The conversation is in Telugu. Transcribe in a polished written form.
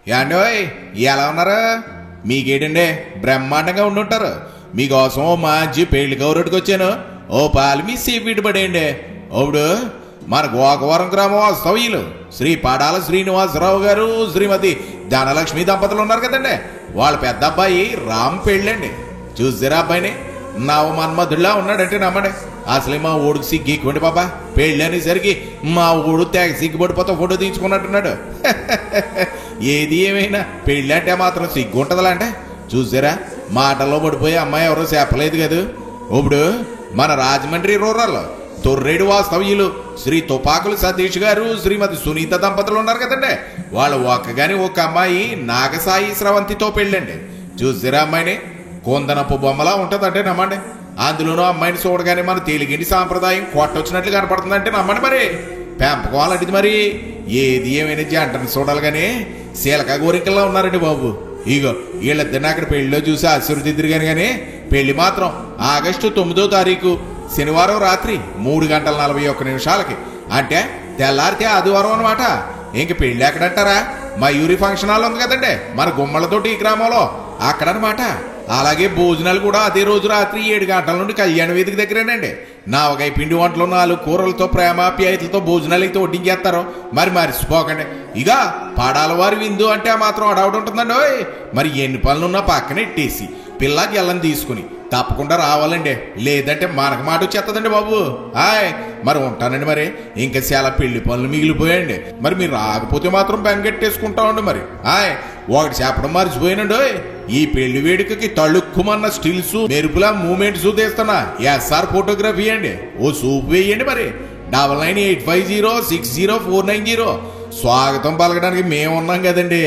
యాండోయ్ ఎలా ఉన్నారు? మీకేటండి బ్రహ్మాండంగా ఉండుంటారు. మీకోసం ఓ మంచి పెళ్లి కౌరటికి వచ్చాను. ఓ పాలు మీ సీపీటు పడేయండి. ఇప్పుడు మన గోకవరం గ్రామం వాస్తవ్యులు శ్రీ పాడాల శ్రీనివాసరావు గారు శ్రీమతి ధనలక్ష్మి దంపతులు ఉన్నారు కదండి. వాళ్ళ పెద్ద అబ్బాయి రామ్ పెళ్ళండి. చూసారా అబ్బాయిని? నవ మన్మధుడిలా ఉన్నాడంటే నమ్మండి. అసలే మా ఊడికి సిగ్గి ఎక్కువండి బాబా. పెళ్ళి అనేసరికి మా ఊడు తెగ సిగ్గుపడిపోతా ఫోటో తీయించుకున్నట్టున్నాడు. ఏది ఏమైనా పెళ్ళి అంటే మాత్రం సిగ్గు ఉంటుందిలా అంటే చూసారా? మాటల్లో పడిపోయి అమ్మాయి ఎవరో చెప్పలేదు కదా. ఇప్పుడు మన రాజమండ్రి రూరల్ తొర్రేడు వాస్తవ్యులు శ్రీ తుపాకులు సతీష్ గారు శ్రీమతి సునీత దంపతులు ఉన్నారు కదండి. వాళ్ళు ఒక్కగాని ఒక అమ్మాయి నాగసాయి స్రవంతితో పెళ్ళండి. చూసారా అమ్మాయిని? కొందనప్పు బొమ్మలా ఉంటుందంటే నమ్మండి. అందులోనూ అమ్మాయిని చూడగానే మన తెలుగింటి సాంప్రదాయం కొట్టొచ్చినట్లు కనపడుతుందంటే నమ్మండి. మరి పెంపకం అలాంటిది. మరి ఏది ఏమైనా జంటను చూడాలి కానీ శీలక గోరికల్లా ఉన్నారండి బాబు. ఇగో వీళ్ళిద్దరిని అక్కడ పెళ్లిలో చూసి ఆశీర్వదిద్దరు కానీ పెళ్లి మాత్రం ఆగస్టు 9వ తారీఖు శనివారం రాత్రి 3:41 అంటే తెల్లారితే ఆదివారం అనమాట. ఇంక పెళ్లి ఎక్కడంటారా? మయూరి ఫంక్షన్ హాల్ ఉంది కదండి మన గుమ్మలతోటి ఈ గ్రామంలో, అక్కడనమాట. అలాగే భోజనాలు కూడా అదే రోజు రాత్రి 7 గంటల నుండి కళ్యాణ వేదిక దగ్గరేనండి. నావకాయ పిండి వంటలు 4 కూరలతో ప్రేమాప్యాయతలతో భోజనాలు అయితే వడ్డించేస్తారు. మరి మర్చిపోకండి. ఇక పాడాల వారి విందు అంటే మాత్రం అడవుడు ఉంటుందండి. మరి ఎన్ని పనులున్నా పక్కన ఎట్టేసి పిల్ల గెల్లని తీసుకుని తప్పకుండా రావాలండి. లేదంటే మనకు మాట వచ్చేస్తుందండి బాబు. మరి ఉంటానండి. మరి ఇంకా చాలా పెళ్లి పనులు మిగిలిపోయాయండి. మరి మీరు రాకపోతే మాత్రం బెంగెట్టేసుకుంటామండి. మరి ఒకటి చెప్పడం మర్చిపోయానండి. ఈ పెళ్లి వేడుకకి తళుక్కుమన్న స్టిల్స్ మెరుపులా మూమెంట్స్ తీస్తున్నా ఎస్ఆర్ ఫోటోగ్రఫీ అండి. ఓ సూప్ వేయండి. మరి 9985060490 స్వాగతం పలకడానికి మేము ఉన్నాం కదండి.